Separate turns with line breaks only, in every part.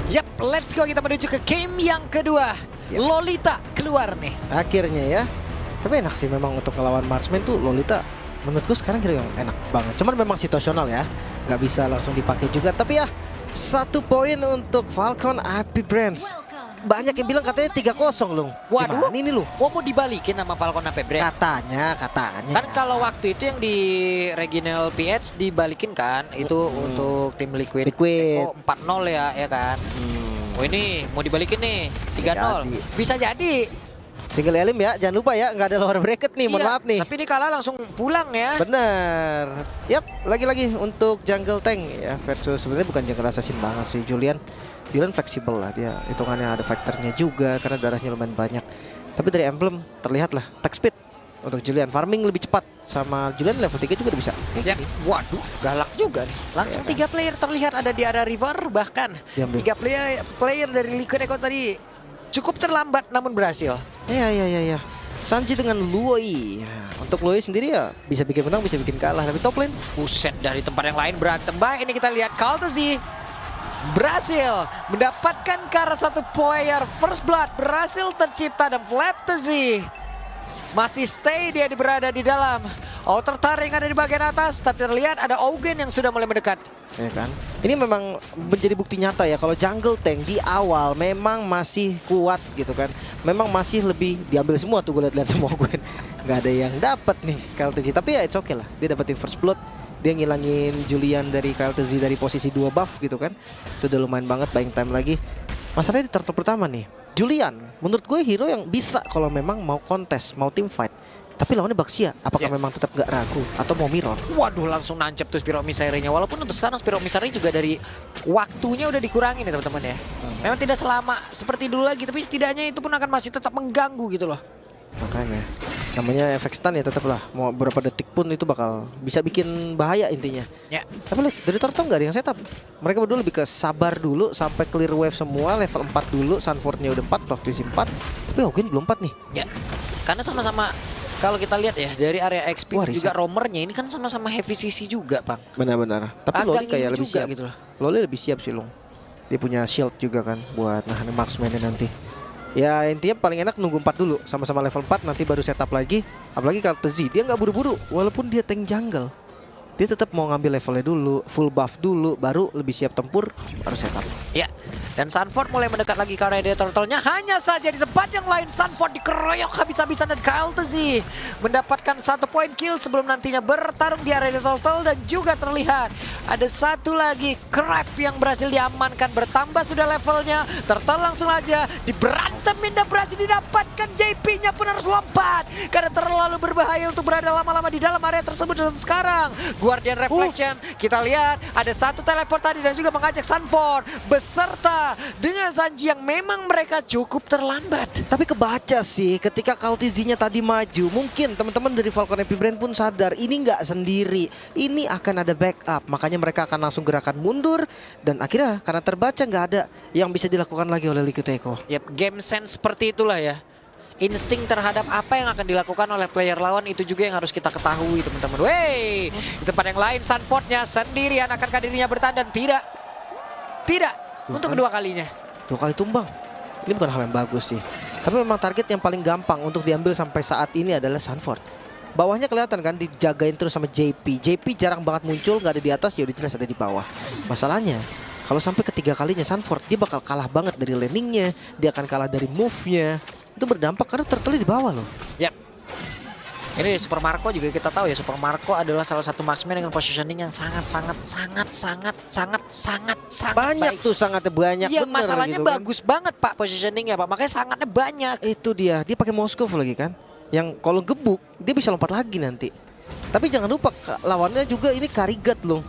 Yap, let's go, kita menuju ke game yang kedua.
Yap.
Lolita keluar nih.
Akhirnya ya. Tapi enak sih memang untuk melawan marksman tuh Lolita. Menurut gue sekarang hero yang enak banget. Cuman memang situasional ya, nggak bisa langsung dipakai juga. Tapi ya 1 poin untuk Falcon AP Brands. Banyak yang bilang katanya 3-0 loh.
Waduh,
ini loh.
mau dibalikin sama Falcon AP Brand.
Katanya.
Kan kalau waktu itu yang di Regional PH dibalikin kan, itu untuk tim Liquid.
Liquid.
Oh, 4-0 ya kan. Oh ini mau dibalikin nih 3-0. Bisa jadi.
Single elim ya, jangan lupa ya, nggak ada lower bracket nih, mohon
Iya,
maaf nih.
Tapi ini kalah langsung pulang ya.
Bener. Yap, lagi-lagi untuk jungle tank ya versus sebenarnya bukan jungle assassin banget sih Julian. Julian fleksibel lah dia, hitungannya ada factornya juga karena darahnya lumayan banyak. Tapi dari emblem terlihat lah attack speed untuk Julian, farming lebih cepat sama Julian level 3 juga udah bisa.
Ya, waduh, galak juga nih. Langsung 3 player terlihat ada di area river, bahkan
Diambil.
3 player dari Liquid Echo tadi cukup terlambat namun berhasil.
Iya. Sanji dengan Luoi. Untuk Luoi sendiri ya bisa bikin menang, bisa bikin kalah. Tapi top lane
Buset, dari tempat yang lain berantem. Baik, ini kita lihat Kaltezi berhasil mendapatkan ke arah 1 player first blood, berhasil tercipta, dan Flaptezi masih stay, dia berada di dalam outer turret yang ada di bagian atas, tapi terlihat ada Augen yang sudah mulai mendekat.
ya kan. Ini memang menjadi bukti nyata ya kalau jungle tank di awal memang masih kuat gitu kan. Memang masih lebih diambil semua tuh, gue lihat sama gue. Nggak ada yang dapat nih Kaltezi, tapi ya it's okay lah. Dia dapetin first blood. Dia ngilangin Julian dari Kaltezi dari posisi 2 buff gitu kan. Itu udah lumayan banget, buying time lagi. Masalahnya di turtle pertama nih, Julian menurut gue hero yang bisa kalau memang mau kontes, mau team fight. Tapi lawannya Baxia, apakah memang tetap nggak ragu atau mau mirror?
Waduh, langsung nancep tuh Spiro Misary-nya. Walaupun untuk sekarang Spiro Misary juga dari waktunya udah dikurangin ya teman-teman ya. Memang tidak selama seperti dulu lagi, tapi setidaknya itu pun akan masih tetap mengganggu gitu loh.
Makanya namanya efek stun ya, tetap lah mau berapa detik pun itu bakal bisa bikin bahaya intinya.
Ya.
Tapi lihat dari turtle nggak ada yang setup. Mereka berdua lebih ke sabar dulu sampai clear wave semua, level 4 dulu. Sunfordnya udah 4, Loftis 4, tapi Hogan belum 4 nih.
Ya, karena sama-sama kalau kita lihat ya dari area XP
Wah,
juga roamernya ini kan sama-sama heavy CC juga, Bang.
Benar-benar. Tapi
Agak
Loli kayak
ngiri
lebih
juga
siap
gitu loh.
Loli lebih siap sih Long. Dia punya shield juga kan buat nahan marksman-nya nanti. Ya intinya paling enak nunggu 4 dulu, sama-sama level 4 nanti baru setup lagi. Apalagi Kaltezi, dia nggak buru-buru walaupun dia tank jungle. Dia tetap mau ngambil levelnya dulu, full buff dulu, baru lebih siap tempur, baru setup.
Ya, dan Sunford mulai mendekat lagi ke area turtle-nya. Hanya saja di tempat yang lain Sunford dikeroyok habis-habisan dan Kaltezi mendapatkan 1 poin kill sebelum nantinya bertarung di area turtle. Dan juga terlihat ada 1 lagi Crab yang berhasil diamankan, bertambah sudah levelnya. Turtle langsung aja diberantemin dan berhasil didapatkan. JP-nya pun harus lompat karena terlalu berbahaya untuk berada lama-lama di dalam area tersebut. Dan sekarang Guardian Reflection, kita lihat ada 1 teleport tadi dan juga mengajak Sunford beserta dengan Sanji yang memang mereka cukup terlambat.
Tapi kebaca sih ketika Kaltezinya tadi maju. Mungkin teman-teman dari Falcon AP Brand pun sadar ini nggak sendiri, ini akan ada backup. Makanya mereka akan langsung gerakan mundur. Dan akhirnya karena terbaca nggak ada yang bisa dilakukan lagi oleh Liquid Echo.
Yap, game sense seperti itulah ya. Insting terhadap apa yang akan dilakukan oleh player lawan itu juga yang harus kita ketahui teman-teman. Wey, di tempat yang lain Sunfordnya sendirian, akankah dirinya bertahan? Dan tidak untuk kedua kalinya.
2 kali tumbang. Ini bukan hal yang bagus sih. Tapi memang target yang paling gampang untuk diambil sampai saat ini adalah Sunford. Bawahnya kelihatan kan dijagain terus sama JP. JP jarang banget muncul, nggak ada di atas, ya udah jelas ada di bawah. Masalahnya kalau sampai ketiga kalinya Sunford, dia bakal kalah banget dari landingnya, dia akan kalah dari move-nya. Itu berdampak karena turtle di bawah loh.
Yap. Ini Super Marco juga kita tahu ya, Super Marco adalah salah satu marksman dengan positioning yang sangat
Banyak
baik.
tuh, sangatnya banyak.
Iya,
bener
masalahnya
gitu kan.
bagus banget Pak positioningnya Pak, makanya sangatnya banyak.
Itu dia pakai Moskov lagi kan. Yang kalau gebuk dia bisa lompat lagi nanti. Tapi jangan lupa lawannya juga ini Karigat loh.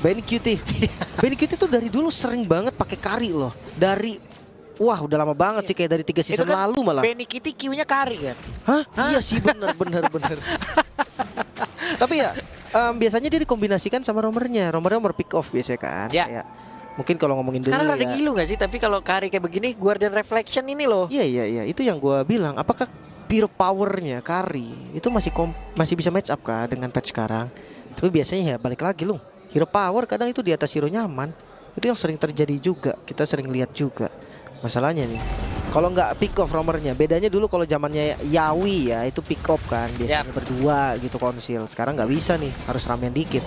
Benny QT. Benny QT tuh dari dulu sering banget pakai kari loh. Wah udah lama banget sih, kayak dari 3 season
kan
lalu malah.
Benny Kitty Q-nya kari kan.
Hah? Iya sih, bener. Tapi ya biasanya dia dikombinasikan sama roamernya. Roamer pick off biasanya kan.
Ya.
Kayak, mungkin kalau ngomongin
Sekarang
dulu
ada
ya.
ngilu gak sih? Tapi kalau kari kayak begini Guardian Reflection ini loh.
Iya. Itu yang gua bilang. Apakah pure powernya kari itu masih bisa match up kah dengan patch sekarang? Tapi biasanya ya balik lagi loh. Hero power kadang itu di atas hero nyaman. Itu yang sering terjadi juga, kita sering lihat juga. Masalahnya nih, kalau nggak pick off roamernya, bedanya dulu kalau zamannya Yawi ya itu pick off kan, biasanya berdua gitu konsil. Sekarang nggak bisa nih, harus ramean dikit.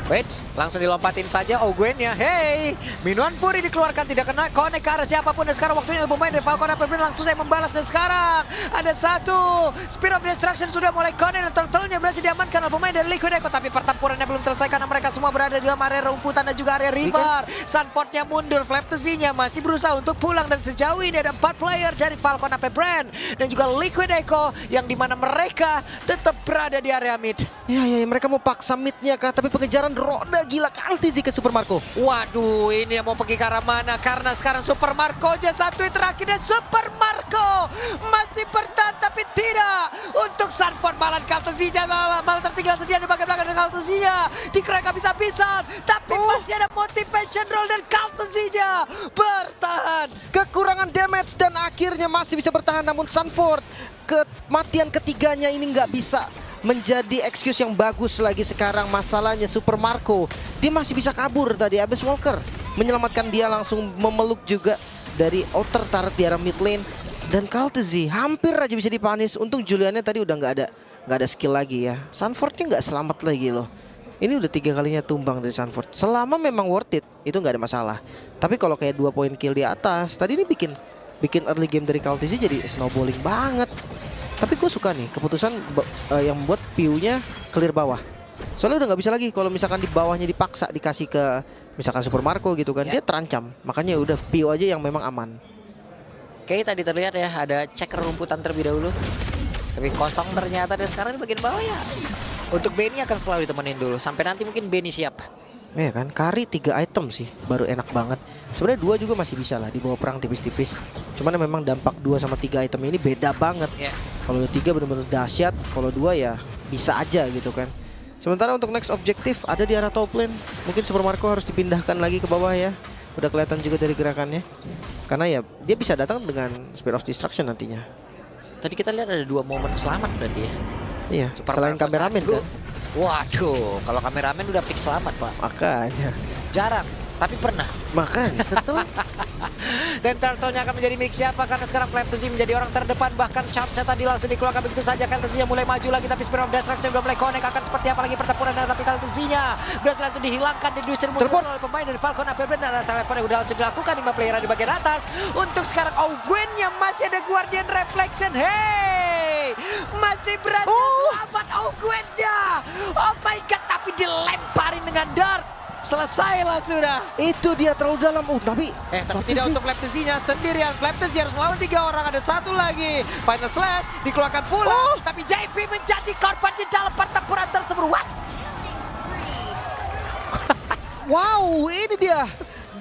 Wait, langsung dilompatin saja Ogwen ya. Hey, minuan Fury dikeluarkan, tidak kena connect ke arah siapapun. Dan sekarang waktunya pemain dari Falcon Apple langsung saya membalas. Dan sekarang ada satu Spear of Destruction sudah mulai connect. Dan turtle-nya berhasil diamankan oleh pemain dari Liquid Echo. Tapi pertempurannya belum selesai karena mereka semua berada di dalam area rumputan dan juga area river. Sunfordnya mundur, Flaptazy-nya masih berusaha untuk pulang. Dan sejauh ini ada 4 player dari Falcon Apple Brand dan juga Liquid Echo yang dimana mereka tetap berada di area mid.
Ya, mereka mau paksa midnya kah? Tapi pengejaran roda gila Kaltizi ke Super Marco.
Waduh, ini mau pergi ke arah mana? Karena sekarang Super Marco aja satu yang terakhir dan Super Marco masih bertahan tapi tidak untuk Sunford. Malah Kaltizi malah tertinggal sedia di bagian belakang dengan Kaltizi-nya. Dikerek habis-habisan, tapi masih ada motivation roll dan Kaltizi-nya bertahan.
Kekurangan damage dan akhirnya masih bisa bertahan, namun Sunford kematian ketiganya ini nggak bisa menjadi excuse yang bagus lagi. Sekarang masalahnya Super Marco, dia masih bisa kabur tadi. Abyss Walker menyelamatkan dia, langsung memeluk juga dari outer turret di arah mid lane. Dan Kaltizi hampir aja bisa dipanis. Untung Juliannya tadi udah nggak ada skill lagi ya. Sunfordnya nggak selamat lagi loh. Ini udah 3 kalinya tumbang dari Sunford. Selama memang worth it, itu nggak ada masalah. Tapi kalau kayak 2 poin kill di atas, tadi ini bikin early game dari Kaltizi jadi snowballing banget. Tapi gue suka nih keputusan yang membuat Piu-nya clear bawah. Soalnya udah nggak bisa lagi kalau misalkan di bawahnya dipaksa dikasih ke misalkan Super Marco gitu kan, dia terancam. Makanya udah Piu aja yang memang aman.
Oke, tadi terlihat ya ada cek rumputan terlebih dahulu. Tapi kosong ternyata, dan sekarang di bagian bawah ya. Untuk Benny akan selalu ditemenin dulu sampai nanti mungkin Benny siap.
Ya kan, carry 3 item sih baru enak banget. Sebenarnya 2 juga masih bisa lah dibawa perang tipis-tipis. Cuman memang dampak 2 sama 3 item ini beda banget. Kalau 3 benar-benar dahsyat, kalau 2 ya bisa aja gitu kan. Sementara untuk next objektif ada di arah top lane. Mungkin Super Marco harus dipindahkan lagi ke bawah ya. Udah kelihatan juga dari gerakannya. Karena ya dia bisa datang dengan Spear of Destruction nantinya.
Tadi kita lihat ada 2 momen selamat berarti ya.
Iya,
Super
selain
Marco
kameramen
satu.
kan.
Waduh, kalau kameramen udah fix selamat Pak.
Makanya.
Jarang, tapi pernah.
Makanya betul.
Dan turtle-nya akan menjadi milik siapa? Karena sekarang Flaptazy menjadi orang terdepan. Bahkan charge-nya tadi langsung dikeluarkan begitu saja. Kaltizi-nya mulai maju lagi, tapi Spear of Destruction belum mulai connect. Akan seperti apa lagi pertempuran, tapi Kaltizi-nya berhasil langsung dihilangkan di distribusi oleh pemain dari Falcon Apple Brand. Dan telepon yang udah langsung dilakukan 5 player di bagian atas. Untuk sekarang Ogwen-nya masih ada Guardian Reflection. Hey, masih berhasil selamat Ogwen-nya. Oh my god, tapi dilemparin dengan dart. Selesailah sudah.
Itu dia terlalu dalam. Tapi
tapi tidak untuk Flaptazy-nya sendirian. Flaptazy harus melawan 3 orang. Ada satu lagi. Final Slash dikeluarkan pula. Tapi JP menjadi korban di dalam pertempuran tersebut. What?
Wow, ini dia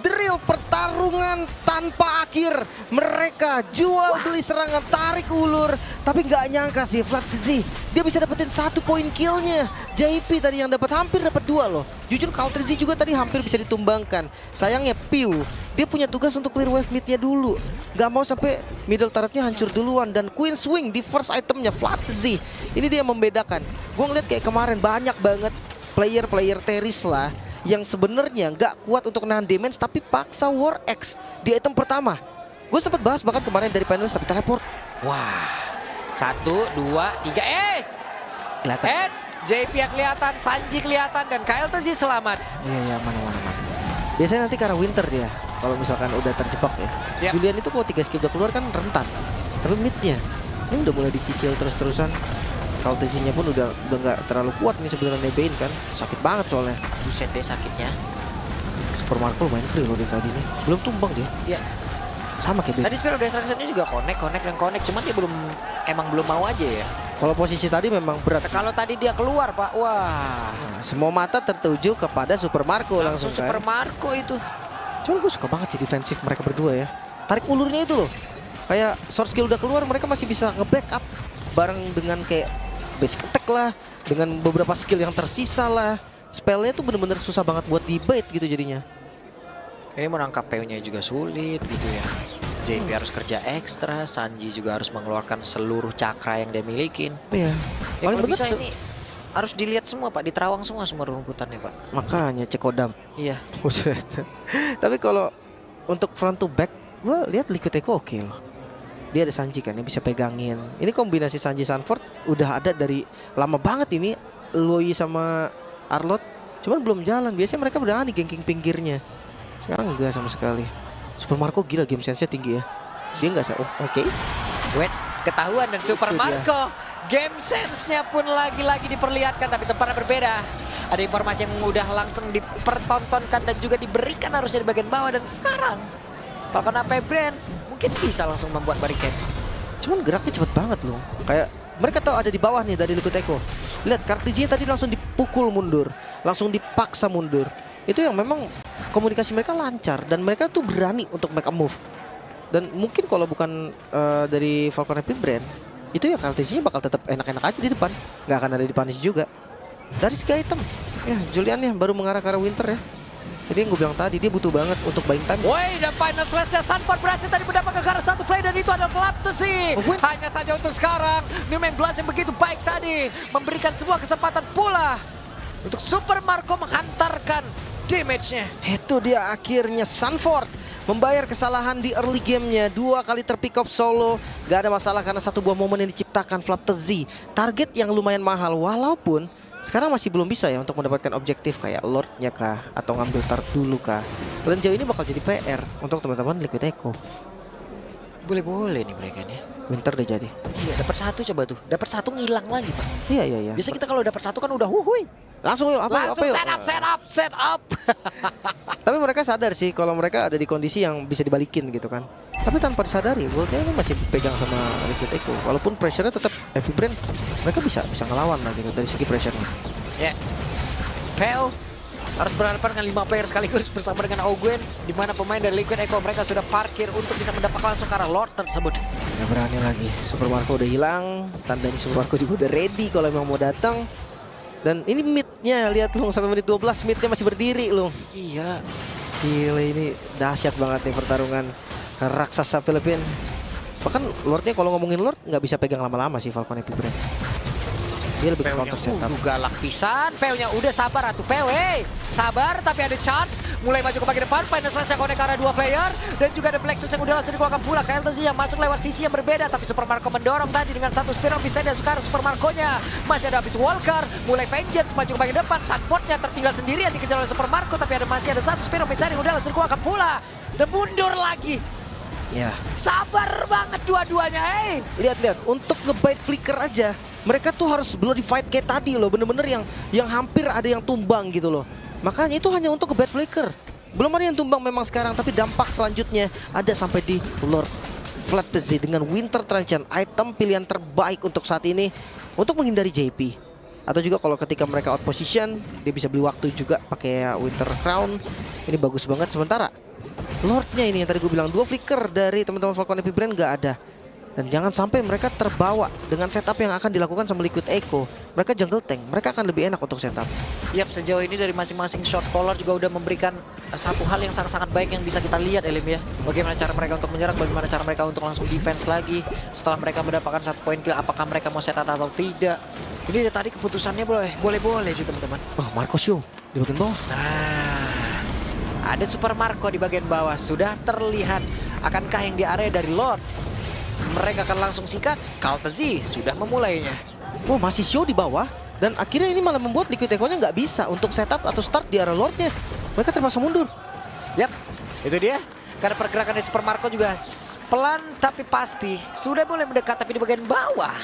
drill pertarungan tanpa akhir. Mereka jual beli serangan, tarik ulur. Tapi nggak nyangka sih Flaptazy, dia bisa dapetin 1 poin killnya. JP tadi yang dapat hampir dapat 2 loh. Jujur Kaltizi juga tadi hampir bisa ditumbangkan. Sayangnya Piu, dia punya tugas untuk clear wave midnya dulu. Gak mau sampai middle turretnya hancur duluan. Dan Queen Swing di first itemnya Flaptazy. Ini dia yang membedakan. Gue ngeliat kayak kemarin banyak banget player Teris lah yang sebenarnya nggak kuat untuk nahan damage tapi paksa War X di item pertama. Gue sempat bahas bahkan kemarin dari panel tapi teleport.
Wah, 1, 2, 3, kelihatan. JP yang kelihatan, Sanji kelihatan, dan Kaltizi selamat.
Iya, aman. Biasanya nanti karena winter dia, kalau misalkan udah terjebak ya. Julian itu kalau 3 skill udah keluar kan rentan. Tapi midnya, ini udah mulai dicicil terus-terusan. Kaltizi-nya pun udah nggak terlalu kuat nih sebenarnya nebein kan. Sakit banget soalnya.
Buset deh sakitnya.
Super Marco main free loh di tadi nih. Belum tumbang dia.
Iya.
Sama kayak
tadi Spear of Destruction-nya juga connect. Cuman dia belum mau aja ya.
Kalau posisi tadi memang berat.
Kalau tadi dia keluar Pak, wah.
Nah, semua mata tertuju kepada Super Marco langsung kan.
Super Marco itu.
Cuman gue suka banget sih defensif mereka berdua ya. Tarik ulurnya itu loh. Kayak short skill udah keluar mereka masih bisa nge-backup bareng dengan kayak basic attack lah. Dengan beberapa skill yang tersisa lah. Spellnya tuh bener-bener susah banget buat di-bait gitu jadinya.
Ini mau nangkap PU-nya juga sulit gitu ya. JP harus kerja ekstra, Sanji juga harus mengeluarkan seluruh cakra yang dia milikin.
Iya.
Ya, kalau bisa ini harus dilihat semua Pak, diterawang semua rumputannya Pak.
Makanya cek kodam.
Iya.
Buset. Tapi kalau untuk front to back, gue lihat Liquid Echo oke loh. Dia ada Sanji kan yang bisa pegangin. Ini kombinasi Sanji Sanford udah ada dari lama banget ini. Loi sama Arlott, cuman belum jalan. Biasanya mereka berani gengking pinggirnya. Sekarang enggak sama sekali. Super Marco gila game sense-nya tinggi ya. Dia enggak sih. Oh, oke.
Wedge ketahuan dan Super
Itu dia.
Marco game sense-nya pun lagi-lagi diperlihatkan, tapi tempatnya berbeda. Ada informasi yang udah langsung dipertontonkan dan juga diberikan harusnya di bagian bawah, dan sekarang Falcon AP Brand mungkin bisa langsung membuat barricade.
Cuman geraknya cepet banget loh. Kayak mereka tahu ada di bawah nih dari Liquid Echo. Lihat Cartesian tadi langsung dipukul mundur, langsung dipaksa mundur. Itu yang memang komunikasi mereka lancar dan mereka tuh berani untuk make a move. Dan mungkin kalau bukan dari Falcon AP Brand, itu ya Cartesian bakal tetap enak-enak aja di depan. Nggak akan ada di punish juga. Dari segi item, ya Julian ya baru mengarah ke arah Winter ya. Jadi yang gue bilang tadi, dia butuh banget untuk buying time.
Woi, dan final slash-nya Sanford berhasil tadi mendapatkan ke arah satu play, dan itu adalah Flaptesi. Hanya saja untuk sekarang, New Man Blast yang begitu baik tadi memberikan sebuah kesempatan pula untuk Super Marco menghantarkan damage-nya.
Itu dia akhirnya Sanford membayar kesalahan di early game-nya. 2 kali terpick off solo, gak ada masalah karena satu buah momen yang diciptakan Flaptesi. Target yang lumayan mahal, walaupun sekarang masih belum bisa ya untuk mendapatkan objektif kayak Lord-nya kah, atau ngambil Tart dulu kah. Dan jauh ini bakal jadi PR untuk teman-teman Liquid Echo.
Boleh-boleh nih mereka nih.
Winter udah jadi.
Iya, dapat satu coba tuh. Dapat satu ngilang lagi, Pak.
Iya.
Biasa kita kalau dapat satu kan udah huhuy.
Langsung yuk,
Langsung
yuk?
set up.
Tapi mereka sadar sih kalau mereka ada di kondisi yang bisa dibalikin gitu kan. Tapi tanpa disadari, Worldnya ini masih pegang sama Liquid Echo. Walaupun pressure-nya tetap Happy Brand, mereka bisa ngelawan lah gitu dari segi pressure-nya.
Ya. PO harus berhadapan dengan 5 player sekaligus bersama dengan Ogwen, di mana pemain dari Liquid Echo mereka sudah parkir untuk bisa mendapat langsung ke arah Lord tersebut.
Nggak berani lagi. Super Marco udah hilang, tandanya Super Marco juga udah ready kalau memang mau datang. Dan ini mid-nya, lihat loh, sampai menit 12 mid-nya masih berdiri loh.
Iya.
Gila, ini dahsyat banget nih pertarungan raksasa Filipina. Bahkan Lordnya kalau ngomongin Lord nggak bisa pegang lama-lama sih Falcon Epic Brand. Dia lebih ke counter setup.
Galak pisan, PO-nya udah sabar atuh PO. Sabar, tapi ada chance. Mulai maju ke bagian depan, final slash yang connect ke arah 2 player. Dan juga ada Plexus yang udah langsung dikeluarkan pula. KLTZ yang masuk lewat sisi yang berbeda. Tapi Super Marco mendorong tadi dengan satu Spiral bisa, dan sekarang Super Marco-nya masih ada habis Walker. Mulai Vengeance maju ke bagian depan. Sanford-nya tertinggal sendirian dikejar oleh Super Marco. Tapi masih ada satu Spiral bisa yang udah langsung dikeluarkan pula. Dan mundur lagi.
Ya.
Sabar banget dua-duanya,
Lihat, untuk ngebait flicker aja mereka tuh harus bloody fight kayak tadi loh, bener-bener yang hampir ada yang tumbang gitu loh. Makanya itu hanya untuk ngebait flicker. Belum ada yang tumbang memang sekarang, tapi dampak selanjutnya ada sampai di Lord Flaptesi dengan Winter Truncheon, item pilihan terbaik untuk saat ini untuk menghindari JP. Atau juga kalau ketika mereka out position, dia bisa beli waktu juga pakai Winter Crown. Ini bagus banget. Sementara Lordnya ini yang tadi gue bilang, 2 flicker dari teman-teman Falcon Epic Brand nggak ada. Dan jangan sampai mereka terbawa dengan setup yang akan dilakukan sama Liquid Echo. Mereka jungle tank, mereka akan lebih enak untuk setup.
Yap, sejauh ini dari masing-masing shot caller juga udah memberikan satu hal yang sangat-sangat baik yang bisa kita lihat, Elim ya. Bagaimana cara mereka untuk menyerang, bagaimana cara mereka untuk langsung defense lagi. Setelah mereka mendapatkan 1 poin kill, apakah mereka mau setup atau tidak. Ini dari tadi keputusannya boleh-boleh sih teman-teman.
Oh, Marco Show di bagian bawah.
Nah, ada Super Marco di bagian bawah. Sudah terlihat. Akankah yang di area dari Lord mereka akan langsung sikat? KLTZ sudah memulainya.
Oh, masih Show di bawah. Dan akhirnya ini malah membuat Liquid Echo-nya nggak bisa untuk setup atau start di arah Lordnya. Mereka terpaksa mundur.
Yap, itu dia. Karena pergerakan dari Super Marco juga pelan tapi pasti. Sudah boleh mendekat, tapi di bagian bawah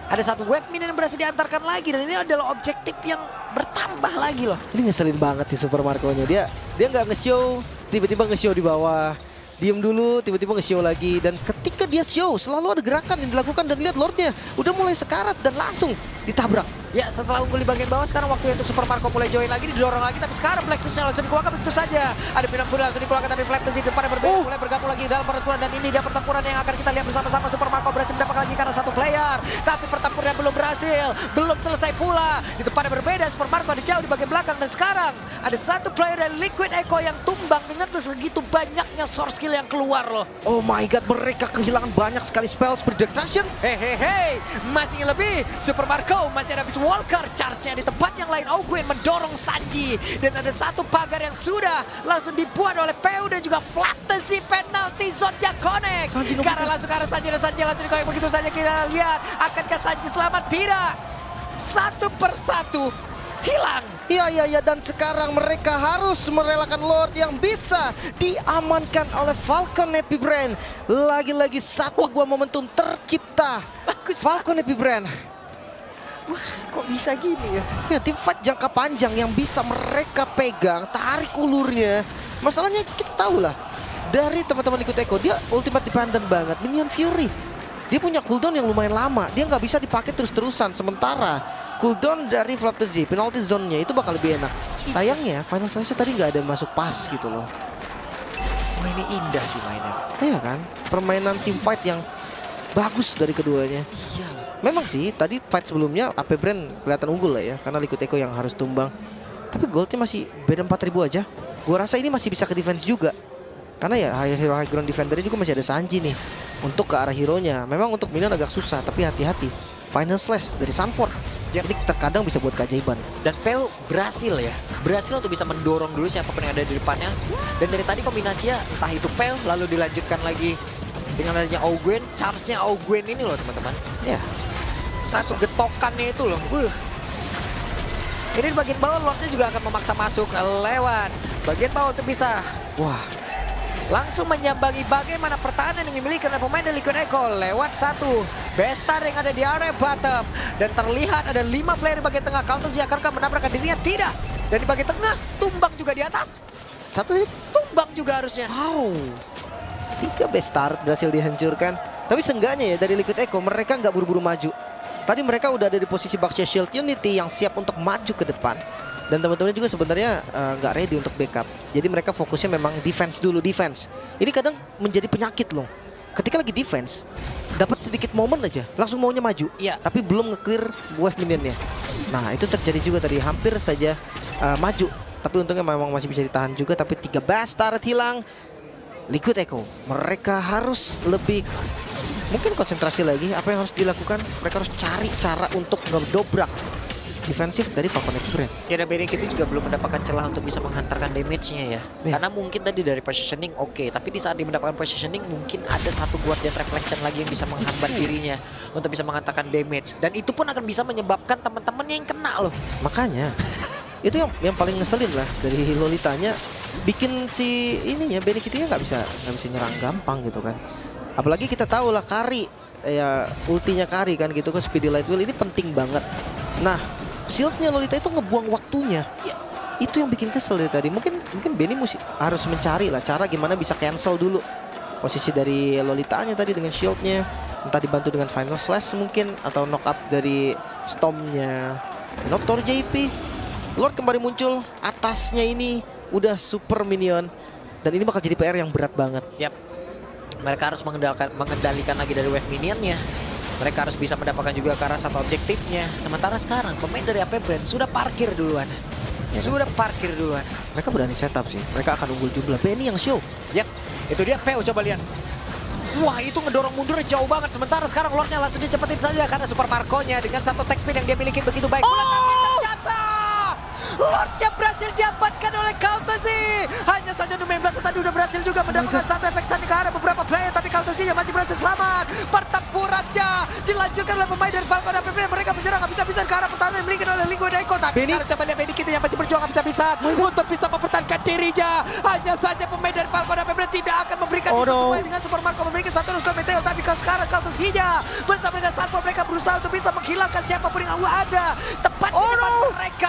ada satu web minion yang berhasil diantarkan lagi. Dan ini adalah objektif yang bertambah lagi loh.
Ini ngeselin banget sih Super Marco-nya. Dia nggak nge-show, tiba-tiba nge-show di bawah. Diem dulu, tiba-tiba nge-show lagi. Dan ketika dia show, selalu ada gerakan yang dilakukan. Dan lihat Lordnya udah mulai sekarat dan langsung ditabrak.
Ya, setelah unggul di bagian bawah, sekarang waktunya untuk Super Marco mulai join lagi, didorong lagi. Tapi sekarang Plexusnya langsung dikeluarkan begitu saja. Ada Pinang Fury langsung dikeluarkan, tapi Flaptesi di depan yang berbeda mulai bergabung lagi dalam pertempuran. Dan ini dia pertempuran yang akan kita lihat bersama-sama. Super Marco berhasil mendapatkan lagi karena 1 player. Tapi pertempuran belum berhasil, belum selesai pula. Di tempat yang berbeda, Super Marco ada jauh di bagian belakang. Dan sekarang ada 1 player dari Liquid Echo yang tumbang dengan segitu banyaknya source skill yang keluar loh.
Oh my god, mereka kehilangan banyak sekali spell seperti Destruction.
Hehehe, masih lebih. Super Marco go, masih ada Beast Walker. Charge-nya di tempat yang lain, Ogwen mendorong Sanji. Dan ada satu pagar yang sudah langsung dibuat oleh Peu dan juga Fantasy penalty zone-nya connect. Karena langsung ke arah Sanji dan Sanji langsung dikoyak begitu saja. Kita lihat, akankah Sanji selamat? Tidak. Satu persatu hilang.
Iya, dan sekarang mereka harus merelakan Lord yang bisa diamankan oleh Falcon Happy Brand. Lagi-lagi satu buah momentum tercipta. Falcon Happy Brand.
Wah, kok bisa gini ya?
Ya, tim fight jangka panjang yang bisa mereka pegang, tarik ulurnya. Masalahnya kita tahu lah, dari teman-teman ikut Eko, dia ultimate dependent banget. Minion Fury, dia punya cooldown yang lumayan lama. Dia nggak bisa dipakai terus-terusan. Sementara cooldown dari Flaptazy, penalty zone-nya itu bakal lebih enak. Sayangnya Final Slice tadi nggak ada masuk pas gitu loh.
Wah, ini indah sih mainnya.
Iya kan? Permainan team fight yang bagus dari keduanya.
Iya.
Memang sih tadi fight sebelumnya AP Brand kelihatan unggul lah ya, karena Liquid Echo yang harus tumbang. Tapi goldnya masih beda 4.000 aja. Gua rasa ini masih bisa ke defense juga. Karena ya hero high ground defendernya juga masih ada Sanji nih untuk ke arah hero-nya. Memang untuk minion agak susah, tapi hati-hati. Final Slash dari Sanford, jadi terkadang bisa buat keajaiban.
Dan Peu berhasil ya, berhasil untuk bisa mendorong dulu siapapun yang ada di depannya. Dan dari tadi kombinasinya entah itu Peu lalu dilanjutkan lagi dengan adanya Ogwen, charge-nya Ogwen ini loh teman-teman.
Ya,
Satu getokannya itu loh. Ini di bagian bawah Lordnya juga akan memaksa masuk lewat bagian bawah untuk bisa
wah,
langsung menyambangi bagaimana pertahanan yang dimiliki oleh pemain dari Liquid Echo lewat satu Bestar yang ada di area bottom. Dan terlihat ada 5 player di bagian tengah. Counter-Strike akankah menabrakkan dirinya? Tidak. Dan di bagian tengah, tumbang juga di atas.
satu hit.
Tumbang juga harusnya.
Wow, 3 best start berhasil dihancurkan. Tapi seenggaknya ya dari Liquid Echo mereka nggak buru-buru maju. Tadi mereka udah ada di posisi Baxia Shield Unity yang siap untuk maju ke depan. Dan teman-teman juga sebenarnya nggak ready untuk backup. Jadi mereka fokusnya memang defense dulu, defense. Ini kadang menjadi penyakit loh. Ketika lagi defense, dapat sedikit momen aja, langsung maunya maju.
Iya.
Tapi belum nge-clear wave minionnya. Nah itu terjadi juga tadi, hampir saja maju. Tapi untungnya memang masih bisa ditahan juga. Tapi 3 bastard hilang. Liquid Echo, mereka harus lebih mungkin konsentrasi lagi. Apa yang harus dilakukan? Mereka harus cari cara untuk ngedobrak defensif dari Falcon Happy Brand.
Ya, dan BDK itu juga belum mendapatkan celah untuk bisa menghantarkan damage-nya ya. Karena mungkin tadi dari positioning oke, tapi di saat dia mendapatkan positioning mungkin ada satu buat Death Reflection lagi yang bisa menghambat dirinya untuk bisa menghantarkan damage. Dan itu pun akan bisa menyebabkan teman-temannya yang kena loh.
Makanya itu yang paling ngeselin lah dari Lolitanya, bikin si ininya Benikitnya nggak bisa nyerang gampang gitu kan. Apalagi kita tahu lah Kari, ya ultinya Kari kan gitu kan, Speedy Light Wheel ini penting banget. Nah shieldnya Lolita itu ngebuang waktunya. Ya, itu yang bikin kesel dari tadi. Mungkin Benny harus mencari lah cara gimana bisa cancel dulu posisi dari Lolitanya tadi dengan shieldnya. Entah dibantu dengan Final Slash mungkin, atau knock up dari Stormnya Noctor JP. Lord kembali muncul, atasnya ini udah super minion. Dan ini bakal jadi PR yang berat banget.
Yap. Mereka harus mengendalikan lagi dari wave minionnya. Mereka harus bisa mendapatkan juga ke arah satu objektifnya. Sementara sekarang pemain dari AP Brand sudah parkir duluan.
Ya,
Sudah parkir duluan.
mereka berani setup sih. Mereka akan unggul jumlah. Benny yang show.
Yap, itu dia Peu, coba lihat. Wah, itu ngedorong mundur jauh banget. Sementara sekarang Lordnya langsung dicepetin saja karena Super Marco-nya dengan satu tech speed yang dia miliki begitu baik. Tapi ternyata Lordnya berhasil diamankan oleh Counter-Strike. Hanya saja Domain Blast tadi udah berhasil juga mendapatkan satu efek stun ke arah beberapa player, tapi Counter-Strike masih berhasil selamat. Pertempurannya dilanjutkan oleh pemain dari Falcon APP. Mereka menyerang habis-habisan ke arah pertahanan yang dimiliki oleh Liquid Echo. Tapi sekarang coba lihat Benny kita yang masih berjuang habis-habisan untuk bisa mempertahankan dirinya. Hanya saja pemain dari Falcon APP tidak akan memberikan itu sesuai dengan Super Marco memiliki satu terus Meteor. Tapi kalau sekarang Counter-Strike bersama dengan Sanford mereka berusaha untuk bisa menghilangkan siapapun yang ada tepat di depan mereka.